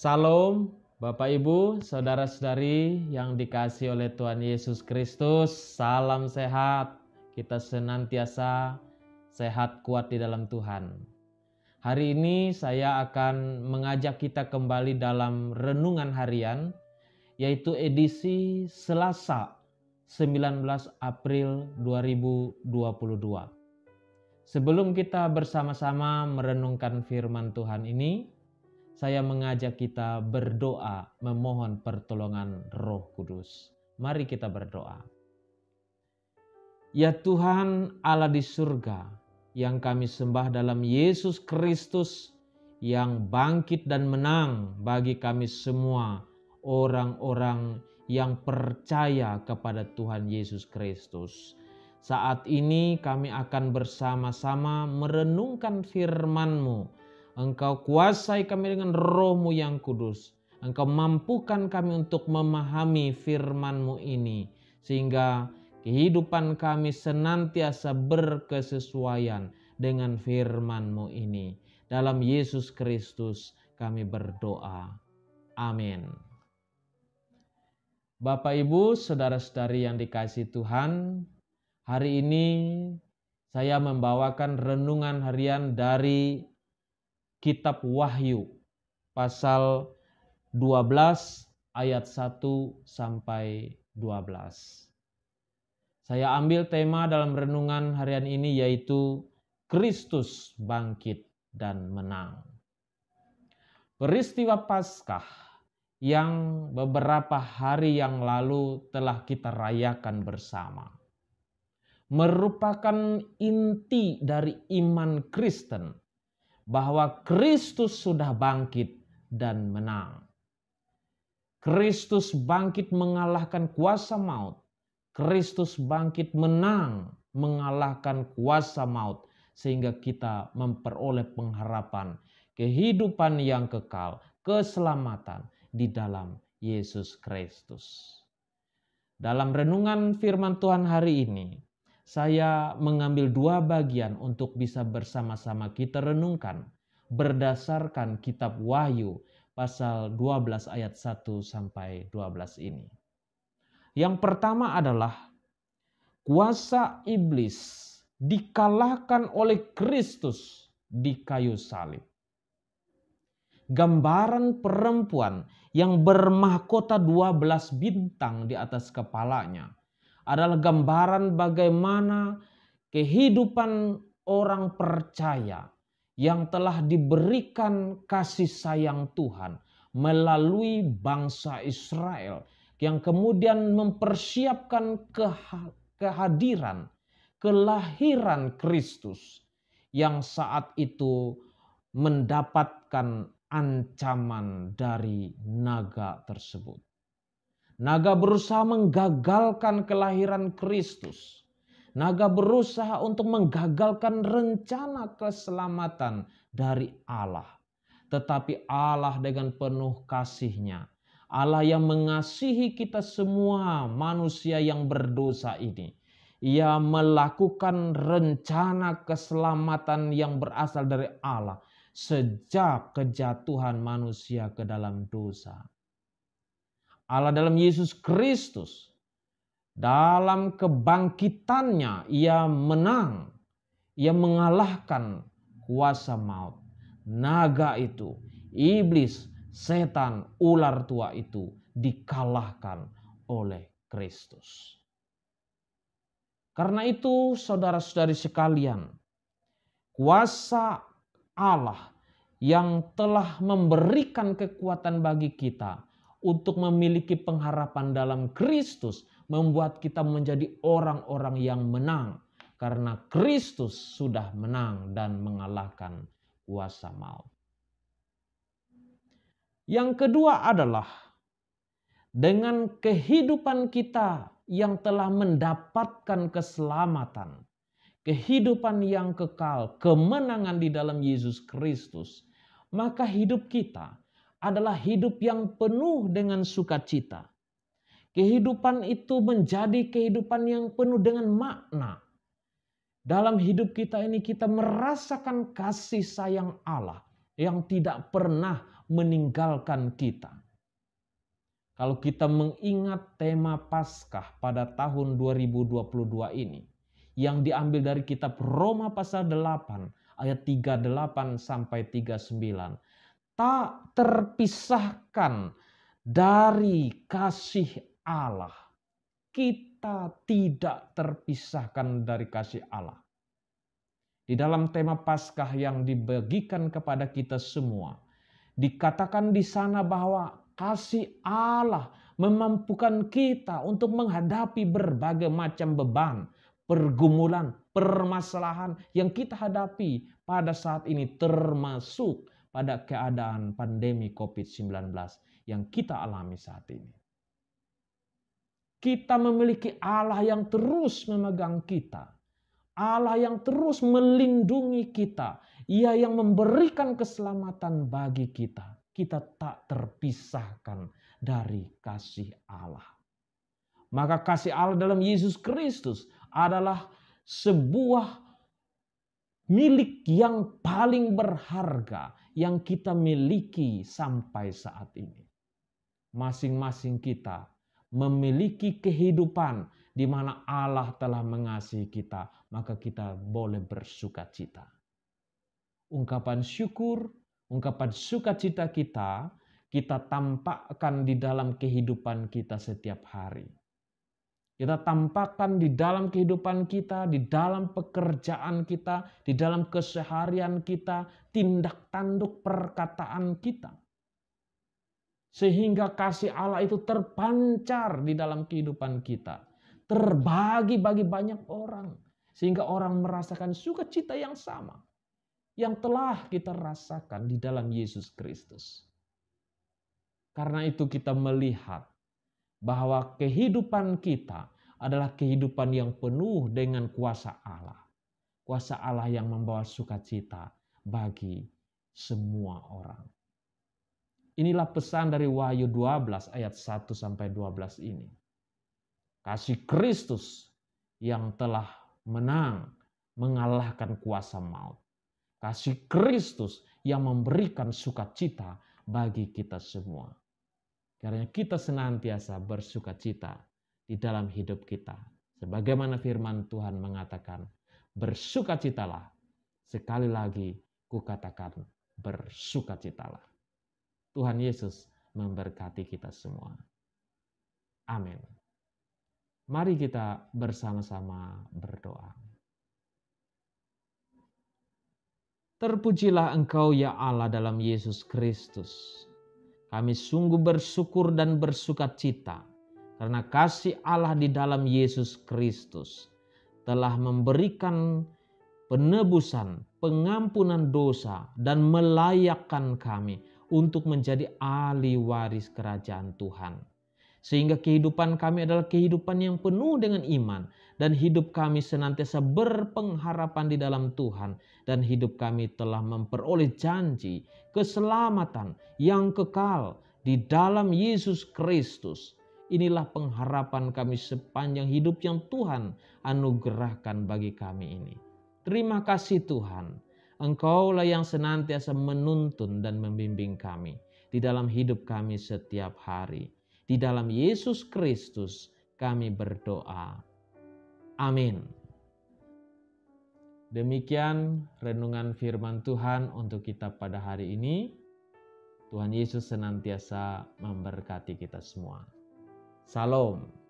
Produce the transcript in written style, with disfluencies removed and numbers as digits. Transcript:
Salam Bapak Ibu, saudara-saudari yang dikasihi oleh Tuhan Yesus Kristus. Salam sehat, kita senantiasa sehat kuat di dalam Tuhan. Hari ini saya akan mengajak kita kembali dalam renungan harian, yaitu edisi Selasa 19 April 2022. Sebelum kita bersama-sama merenungkan firman Tuhan ini, saya mengajak kita berdoa memohon pertolongan Roh Kudus. Mari kita berdoa. Ya Tuhan Allah di surga, yang kami sembah dalam Yesus Kristus yang bangkit dan menang bagi kami semua orang-orang yang percaya kepada Tuhan Yesus Kristus. Saat ini kami akan bersama-sama merenungkan firman-Mu. Engkau kuasai kami dengan Roh-Mu yang kudus. Engkau mampukan kami untuk memahami firman-Mu ini. Sehingga kehidupan kami senantiasa berkesesuaian dengan firman-Mu ini. Dalam Yesus Kristus kami berdoa. Amin. Bapak Ibu, saudara-saudari yang dikasihi Tuhan, hari ini saya membawakan renungan harian dari Kitab Wahyu pasal 12 ayat 1 sampai 12. Saya ambil tema dalam renungan harian ini yaitu Kristus bangkit dan menang. Peristiwa Paskah yang beberapa hari yang lalu telah kita rayakan bersama merupakan inti dari iman Kristen, bahwa Kristus sudah bangkit dan menang. Kristus bangkit mengalahkan kuasa maut. Kristus bangkit menang mengalahkan kuasa maut, sehingga kita memperoleh pengharapan kehidupan yang kekal, keselamatan di dalam Yesus Kristus. Dalam renungan firman Tuhan hari ini, saya mengambil dua bagian untuk bisa bersama-sama kita renungkan berdasarkan kitab Wahyu pasal 12 ayat 1 sampai 12 ini. Yang pertama adalah kuasa iblis dikalahkan oleh Kristus di kayu salib. Gambaran perempuan yang bermahkota 12 bintang di atas kepalanya adalah gambaran bagaimana kehidupan orang percaya yang telah diberikan kasih sayang Tuhan melalui bangsa Israel yang kemudian mempersiapkan kehadiran, kelahiran Kristus yang saat itu mendapatkan ancaman dari naga tersebut. Naga berusaha menggagalkan kelahiran Kristus. Naga berusaha untuk menggagalkan rencana keselamatan dari Allah. Tetapi Allah dengan penuh kasih-Nya, Allah yang mengasihi kita semua manusia yang berdosa ini, Ia melakukan rencana keselamatan yang berasal dari Allah sejak kejatuhan manusia ke dalam dosa. Allah dalam Yesus Kristus, dalam kebangkitannya Ia menang, Ia mengalahkan kuasa maut. Naga itu, iblis, setan, ular tua itu dikalahkan oleh Kristus. Karena itu saudara-saudari sekalian, kuasa Allah yang telah memberikan kekuatan bagi kita untuk memiliki pengharapan dalam Kristus membuat kita menjadi orang-orang yang menang karena Kristus sudah menang dan mengalahkan kuasa maut. Yang kedua adalah dengan kehidupan kita yang telah mendapatkan keselamatan, kehidupan yang kekal, kemenangan di dalam Yesus Kristus, maka hidup kita adalah hidup yang penuh dengan sukacita. Kehidupan itu menjadi kehidupan yang penuh dengan makna. Dalam hidup kita ini kita merasakan kasih sayang Allah yang tidak pernah meninggalkan kita. Kalau kita mengingat tema Paskah pada tahun 2022 ini, yang diambil dari kitab Roma pasal 8 ayat 38 sampai 39, tak terpisahkan dari kasih Allah. Kita tidak terpisahkan dari kasih Allah. Di dalam tema Paskah yang dibagikan kepada kita semua, dikatakan di sana bahwa kasih Allah memampukan kita untuk menghadapi berbagai macam beban, pergumulan, permasalahan yang kita hadapi pada saat ini, termasuk pada keadaan pandemi COVID-19 yang kita alami saat ini. Kita memiliki Allah yang terus memegang kita. Allah yang terus melindungi kita. Ia yang memberikan keselamatan bagi kita. Kita tak terpisahkan dari kasih Allah. Maka kasih Allah dalam Yesus Kristus adalah sebuah milik yang paling berharga yang kita miliki sampai saat ini. Masing-masing kita memiliki kehidupan di mana Allah telah mengasihi kita, maka kita boleh bersuka cita. Ungkapan syukur, ungkapan sukacita kita tampakkan di dalam kehidupan kita setiap hari. Kita tampakkan di dalam kehidupan kita, di dalam pekerjaan kita, di dalam keseharian kita, tindak tanduk perkataan kita. Sehingga kasih Allah itu terpancar di dalam kehidupan kita. Terbagi bagi banyak orang. Sehingga orang merasakan sukacita yang sama. Yang telah kita rasakan di dalam Yesus Kristus. Karena itu kita melihat bahwa kehidupan kita adalah kehidupan yang penuh dengan kuasa Allah. Kuasa Allah yang membawa sukacita bagi semua orang. Inilah pesan dari Wahyu 12 ayat 1 sampai 12 ini. Kasih Kristus yang telah menang mengalahkan kuasa maut. Kasih Kristus yang memberikan sukacita bagi kita semua. Karena kita senantiasa bersukacita di dalam hidup kita. Sebagaimana firman Tuhan mengatakan, bersukacitalah. Sekali lagi kukatakan, bersukacitalah. Tuhan Yesus memberkati kita semua. Amin. Mari kita bersama-sama berdoa. Terpujilah Engkau ya Allah dalam Yesus Kristus. Kami sungguh bersyukur dan bersukacita karena kasih Allah di dalam Yesus Kristus telah memberikan penebusan, pengampunan dosa, dan melayakkan kami untuk menjadi ahli waris kerajaan Tuhan. Sehingga kehidupan kami adalah kehidupan yang penuh dengan iman. Dan hidup kami senantiasa berpengharapan di dalam Tuhan. Dan hidup kami telah memperoleh janji keselamatan yang kekal di dalam Yesus Kristus. Inilah pengharapan kami sepanjang hidup yang Tuhan anugerahkan bagi kami ini. Terima kasih Tuhan. Engkaulah yang senantiasa menuntun dan membimbing kami di dalam hidup kami setiap hari. Di dalam Yesus Kristus kami berdoa. Amin. Demikian renungan firman Tuhan untuk kita pada hari ini. Tuhan Yesus senantiasa memberkati kita semua. Salam.